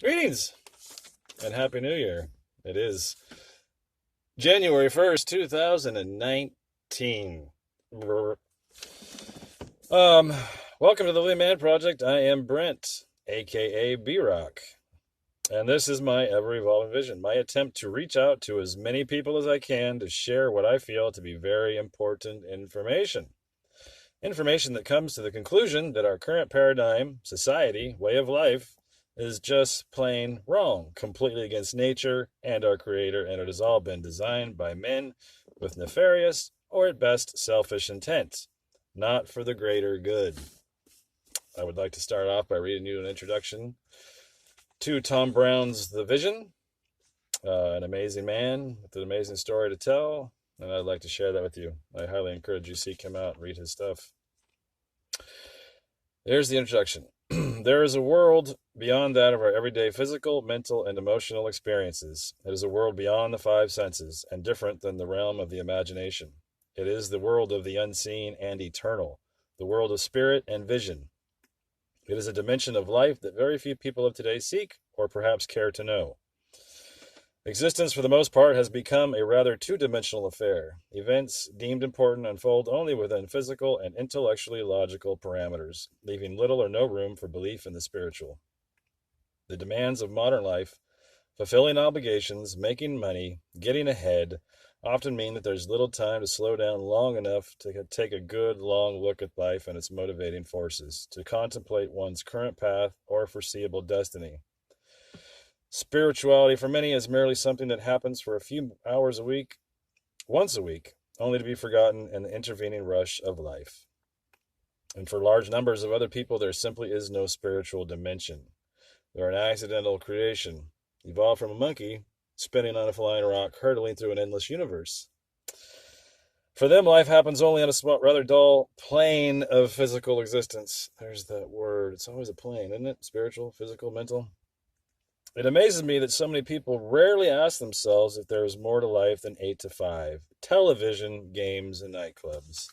Greetings and Happy New Year. It is January 1st, 2019. Um, Welcome to the Living Man Project. I am Brent, aka B Rock, and this is my ever evolving vision, my attempt to reach out to as many people as I can to share what I feel to be very important information. Information that comes to the conclusion that our current paradigm, society, way of life is just plain wrong, completely against nature and our Creator, and it has all been designed by men with nefarious or at best selfish intent, not for the greater good. I would like to start off by reading you an introduction to Tom Brown's The Vision, an amazing man with an amazing story to tell, and I'd like to share that with you. I highly encourage you to seek him out and read his stuff. There's the introduction. There is a world beyond that of our everyday physical, mental, and emotional experiences. It is a world beyond the five senses and different than the realm of the imagination. It is the world of the unseen and eternal, the world of spirit and vision. It is a dimension of life that very few people of today seek or perhaps care to know. Existence, for the most part, has become a rather two-dimensional affair. Events deemed important unfold only within physical and intellectually logical parameters, leaving little or no room for belief in the spiritual. The demands of modern life, fulfilling obligations, making money, getting ahead, often mean that there's little time to slow down long enough to take a good, long look at life and its motivating forces, to contemplate one's current path or foreseeable destiny. Spirituality for many is merely something that happens for a few hours a week, once a week, only to be forgotten in the intervening rush of life. And for large numbers of other people, there simply is no spiritual dimension. They're an accidental creation, evolved from a monkey spinning on a flying rock, hurtling through an endless universe. For them, life happens only on a small, rather dull plane of physical existence. There's that word. It's always a plane, isn't it? Spiritual, physical, mental. It amazes me that so many people rarely ask themselves if there is more to life than 8 to 5, television, games, and nightclubs.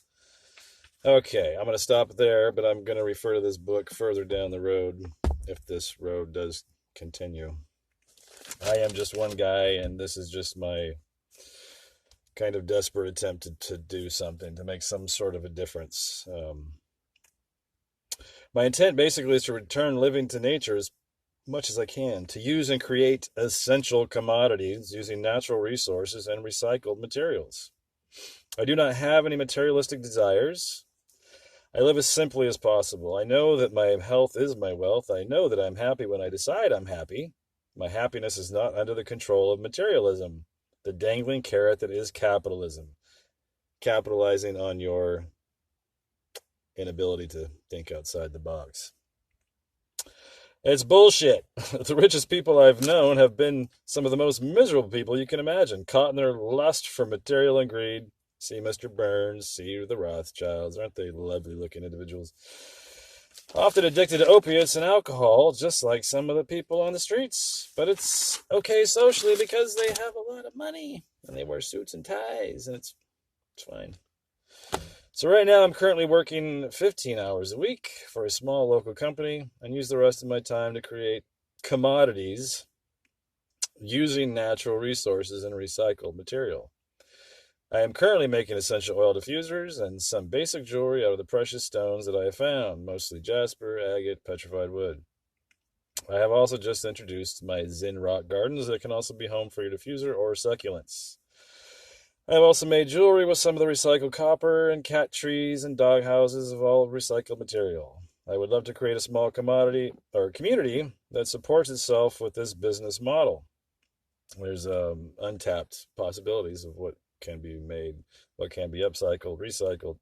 Okay, I'm going to stop there, but I'm going to refer to this book further down the road if this road does continue. I am just one guy, and this is just my kind of desperate attempt to do something, to make some sort of a difference. My intent basically is to return living to nature as much as I can, to use and create essential commodities using natural resources and recycled materials. I do not have any materialistic desires. I live as simply as possible. I know that my health is my wealth. I know that I'm happy when I decide I'm happy. My happiness is not under the control of materialism, the dangling carrot that is capitalism, capitalizing on your inability to think outside the box. It's bullshit. The richest people I've known have been some of the most miserable people you can imagine, caught in their lust for material and greed. See Mr. Burns, see the Rothschilds. Aren't they lovely looking individuals? Often addicted to opiates and alcohol, just like some of the people on the streets. But it's okay socially because they have a lot of money and they wear suits and ties, and it's fine. So right now I'm currently working 15 hours a week for a small local company and use the rest of my time to create commodities using natural resources and recycled material. I am currently making essential oil diffusers and some basic jewelry out of the precious stones that I have found, mostly jasper, agate, petrified wood. I have also just introduced my Zen rock gardens that can also be home for your diffuser or succulents. I have also made jewelry with some of the recycled copper and cat trees and dog houses of all recycled material. I would love to create a small commodity or community that supports itself with this business model. There's untapped possibilities of what can be made, what can be upcycled, recycled.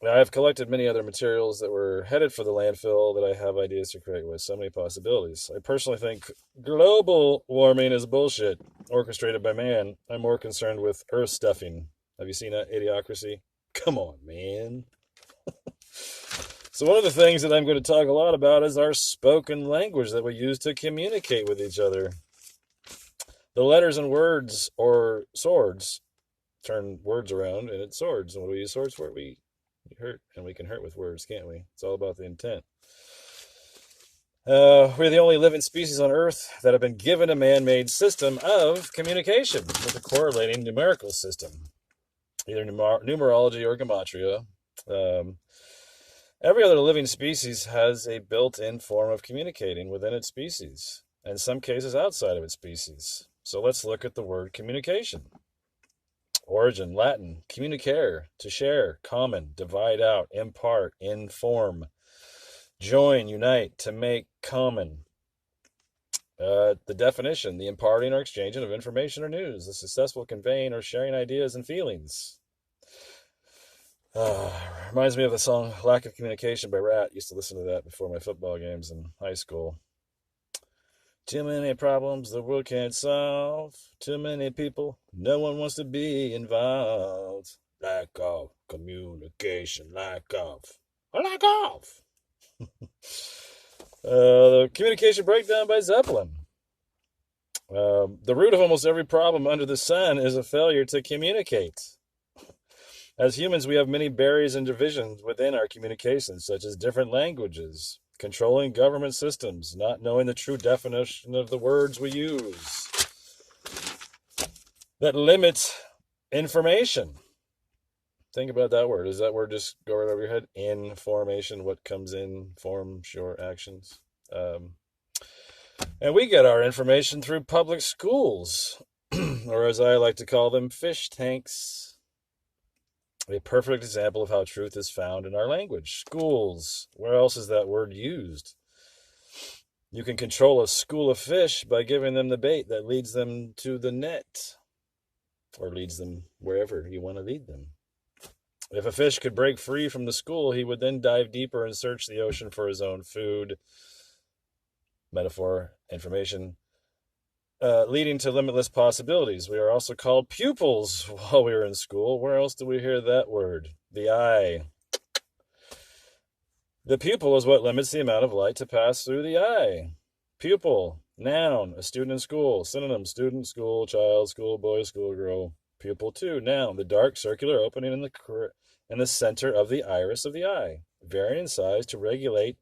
I have collected many other materials that were headed for the landfill that I have ideas to create with. So many possibilities. I personally think global warming is bullshit, orchestrated by man. I'm more concerned with earth stuffing. Have you seen that Idiocracy? Come on, man. So one of the things that I'm going to talk a lot about is our spoken language that we use to communicate with each other. The letters and words, or swords, turn words around, and it's swords. And what do we use swords for? We hurt, and we can hurt with words, can't we? It's all about the intent. We're the only living species on Earth that have been given a man-made system of communication with a correlating numerical system, either numerology or gematria. Every other living species has a built-in form of communicating within its species, and in some cases outside of its species. So let's look at the word communication. Origin, Latin, communicare, to share, common, divide out, impart, inform, join, unite, to make common. The definition, the imparting or exchanging of information or news, the successful conveying or sharing ideas and feelings. Reminds me of the song Lack of Communication by Rat. Used to listen to that before my football games in high school. Too many problems the world can't solve. Too many people, no one wants to be involved. Lack of communication, lack of. The communication breakdown by Zeppelin. The root of almost every problem under the sun is a failure to communicate. As humans, we have many barriers and divisions within our communications, such as different languages, controlling government systems, not knowing the true definition of the words we use, that limit information. Think about that word. Does that word just go right over your head? Information, what comes in, forms your actions. And we get our information through public schools, or as I like to call them, fish tanks. A perfect example of how truth is found in our language. Schools. Where else is that word used? You can control a school of fish by giving them the bait that leads them to the net, or leads them wherever you want to lead them. If a fish could break free from the school, he would then dive deeper and search the ocean for his own food. Metaphor, information, leading to limitless possibilities. We are also called pupils while we were in school. Where else do we hear that word? The eye. The pupil is what limits the amount of light to pass through the eye. Pupil, noun, a student in school. Synonym, student, school, child, schoolboy, schoolgirl. Pupil 2, noun, the dark circular opening in the center of the iris of the eye, varying in size to regulate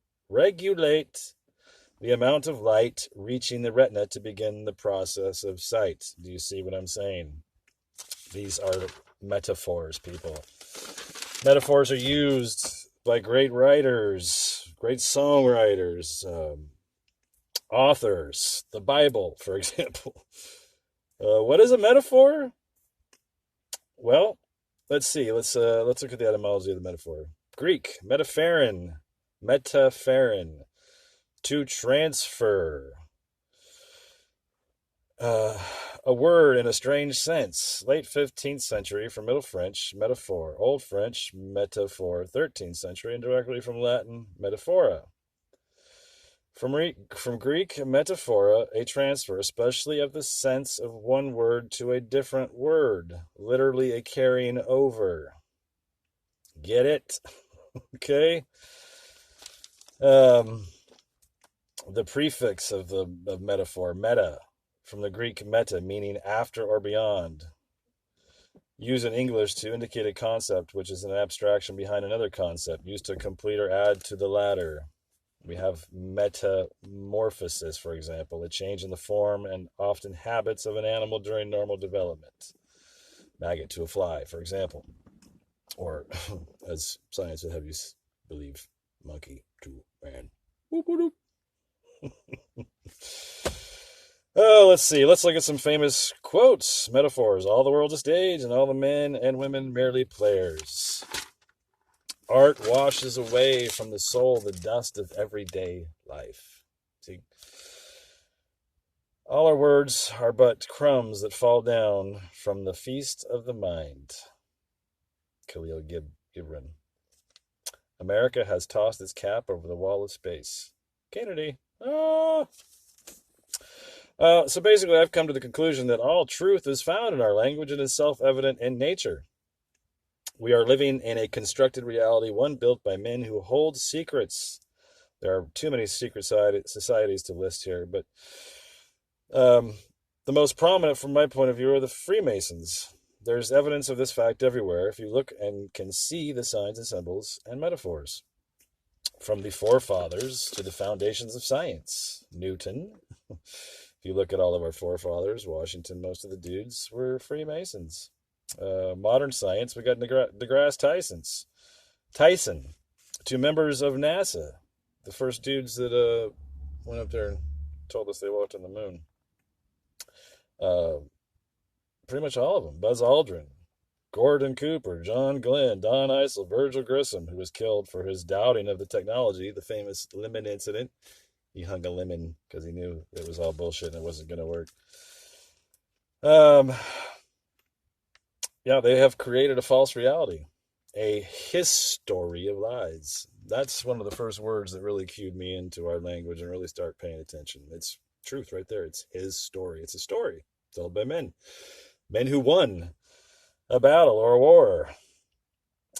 the amount of light reaching the retina to begin the process of sight. Do you see what I'm saying? These are metaphors, people. Metaphors are used by great writers, great songwriters, authors. The Bible, for example. What is a metaphor? Well, let's see. Let's look at the etymology of the metaphor. Greek, metapheron, to transfer. A word in a strange sense. Late 15th century from Middle French, metaphor. Old French, metaphor. 13th century, and directly from Latin, metaphora. From Greek, metaphora, a transfer, especially of the sense of one word to a different word. Literally a carrying over. Get it? Okay? The prefix of metaphor, meta, from the Greek meta, meaning after or beyond. Used in English to indicate a concept which is an abstraction behind another concept, used to complete or add to the latter. We have metamorphosis, for example, a change in the form and often habits of an animal during normal development. Maggot to a fly, for example. Or, as science would have you believe, monkey to man. Oh, let's see. Let's look at some famous quotes, metaphors. All the world's a stage, and all the men and women merely players. Art washes away from the soul the dust of everyday life. See, all our words are but crumbs that fall down from the feast of the mind. Khalil Gibran. America has tossed its cap over the wall of space. Kennedy. So basically, I've come to the conclusion that all truth is found in our language and is self-evident in nature. We are living in a constructed reality, one built by men who hold secrets. There are too many secret societies to list here, but the most prominent from my point of view are the Freemasons. There's evidence of this fact everywhere if you look and can see the signs and symbols and metaphors. From the forefathers to the foundations of science. Newton. If you look at all of our forefathers, Washington, most of the dudes were Freemasons. Modern science, we got deGrasse Tyson, 2 members of NASA, the first dudes that went up there and told us they walked on the moon. Pretty much all of them. Buzz Aldrin, Gordon Cooper, John Glenn, Don Issel, Virgil Grissom, who was killed for his doubting of the technology, the famous lemon incident. He hung a lemon because he knew it was all bullshit and it wasn't going to work. Yeah, they have created a false reality, a history of lies. That's one of the first words that really cued me into our language and really start paying attention. It's truth right there. It's his story. It's a story told by men who won a battle or a war.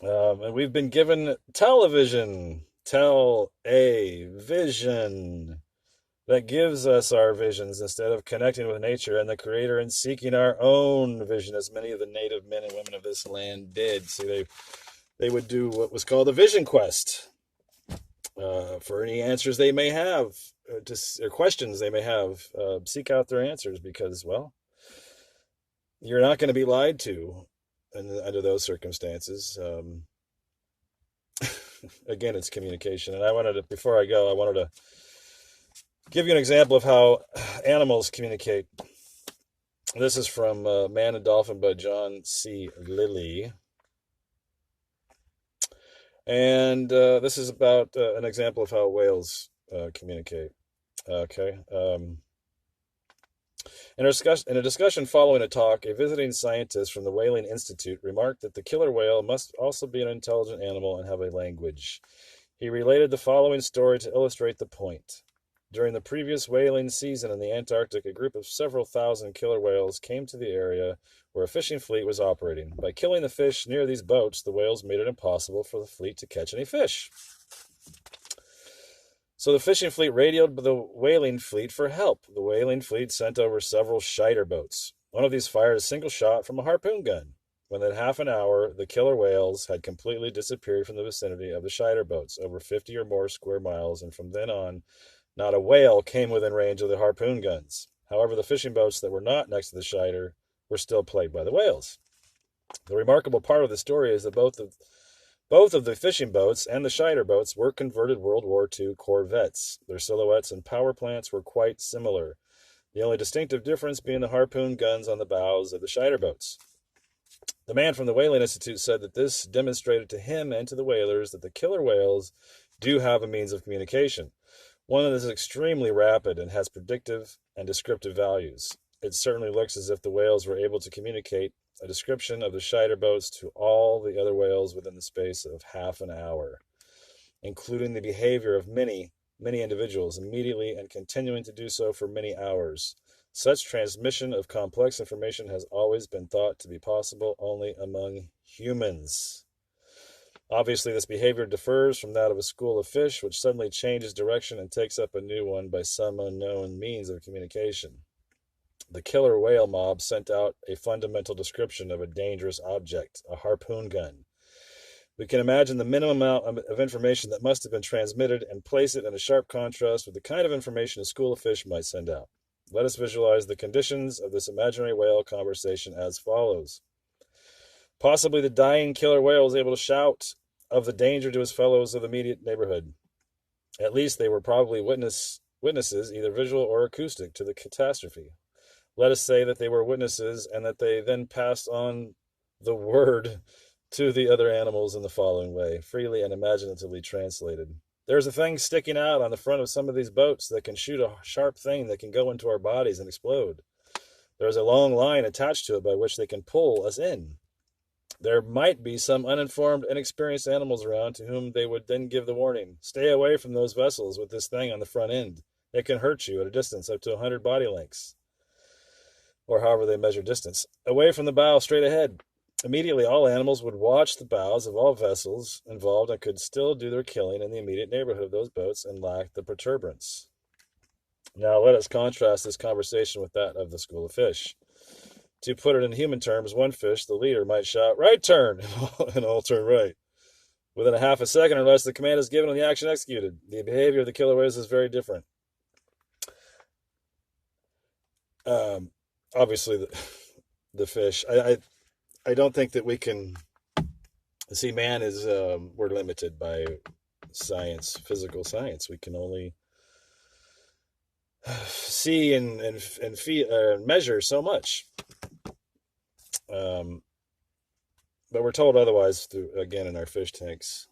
And we've been given television, a vision that gives us our visions instead of connecting with nature and the creator and seeking our own vision, as many of the native men and women of this land did. See, they would do what was called a vision quest for any answers they may have, or questions they may have. Seek out their answers because, well, you're not going to be lied to under those circumstances. Again, it's communication. And before I go, I wanted to give you an example of how animals communicate. This is from Man and Dolphin by John C. Lilly. And this is about an example of how whales communicate. Okay. In a discussion following a talk, a visiting scientist from the Whaling Institute remarked that the killer whale must also be an intelligent animal and have a language. He related the following story to illustrate the point. During the previous whaling season in the Antarctic, a group of several thousand killer whales came to the area where a fishing fleet was operating. By killing the fish near these boats, the whales made it impossible for the fleet to catch any fish. So the fishing fleet radioed the whaling fleet for help. The whaling fleet sent over several Scheider boats. One of these fired a single shot from a harpoon gun. Within half an hour, the killer whales had completely disappeared from the vicinity of the Scheider boats, over 50 or more square miles, and from then on, not a whale came within range of the harpoon guns. However, the fishing boats that were not next to the Scheider were still plagued by the whales. The remarkable part of the story is that both of the fishing boats and the Scheider boats were converted World War II corvettes. Their silhouettes and power plants were quite similar, the only distinctive difference being the harpoon guns on the bows of the Scheider boats. The man from the Whaling Institute said that this demonstrated to him and to the whalers that the killer whales do have a means of communication, one that is extremely rapid and has predictive and descriptive values. It certainly looks as if the whales were able to communicate a description of the Scheider boats to all the other whales within the space of half an hour, including the behavior of many individuals immediately and continuing to do so for many hours. Such transmission of complex information has always been thought to be possible only among humans. Obviously, this behavior differs from that of a school of fish, which suddenly changes direction and takes up a new one by some unknown means of communication. The killer whale mob sent out a fundamental description of a dangerous object, a harpoon gun. We can imagine the minimum amount of information that must have been transmitted and place it in a sharp contrast with the kind of information a school of fish might send out. Let us visualize the conditions of this imaginary whale conversation as follows. Possibly the dying killer whale was able to shout of the danger to his fellows of the immediate neighborhood. At least they were probably witnesses, either visual or acoustic, to the catastrophe. Let us say that they were witnesses and that they then passed on the word to the other animals in the following way, freely and imaginatively translated. There's a thing sticking out on the front of some of these boats that can shoot a sharp thing that can go into our bodies and explode. There's a long line attached to it by which they can pull us in. There might be some uninformed, inexperienced animals around to whom they would then give the warning. Stay away from those vessels with this thing on the front end. It can hurt you at a distance up to 100 body lengths, or however they measure distance. Away from the bow, straight ahead. Immediately, all animals would watch the bows of all vessels involved and could still do their killing in the immediate neighborhood of those boats and lack the perturbance. Now, let us contrast this conversation with that of the school of fish. To put it in human terms, one fish, the leader, might shout, "Right turn," and all turn right. Within a half a second or less, the command is given and the action executed. The behavior of the killer whales is very different. Obviously, the fish. I don't think that we can see man is we're limited by science, physical science. We can only see and measure so much. But we're told otherwise through, again, in our fish tanks.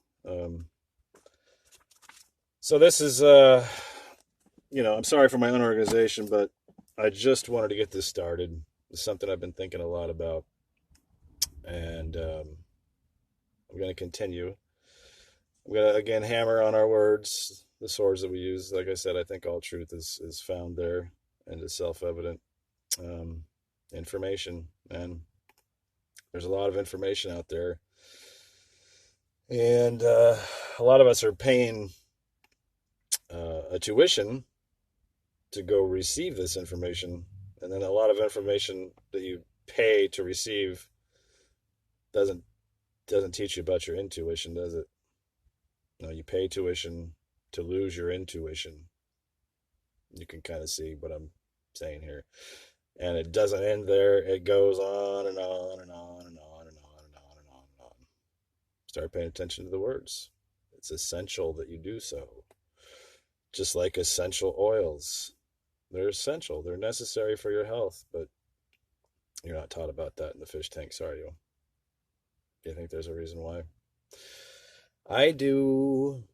So this is, I'm sorry for my own organization, but I just wanted to get this started. It's something I've been thinking a lot about, and I'm going to continue. I'm going to, again, hammer on our words, the swords that we use. Like I said, I think all truth is found there and is self-evident. Information, and there's a lot of information out there. And a lot of us are paying a tuition to go receive this information. And then a lot of information that you pay to receive doesn't teach you about your intuition, does it? No, you pay tuition to lose your intuition. You can kind of see what I'm saying here. And it doesn't end there. It goes on and on and on and on and on and on and on and on. Start paying attention to the words. It's essential that you do so. Just like essential oils. They're essential. They're necessary for your health, but you're not taught about that in the fish tanks, are you? Do you think there's a reason why? I do.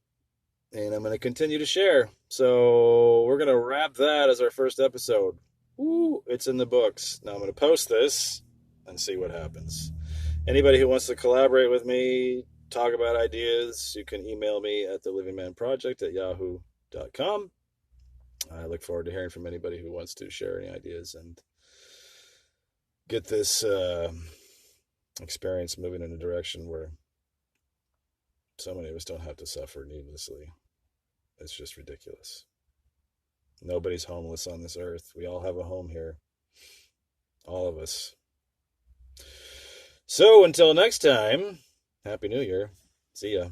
And I'm going to continue to share. So we're going to wrap that as our first episode. Ooh, it's in the books. Now I'm going to post this and see what happens. Anybody who wants to collaborate with me, talk about ideas, you can email me at thelivingmanproject@yahoo.com. I look forward to hearing from anybody who wants to share any ideas and get this experience moving in a direction where so many of us don't have to suffer needlessly. It's just ridiculous. Nobody's homeless on this earth. We all have a home here. All of us. So until next time, Happy New Year. See ya.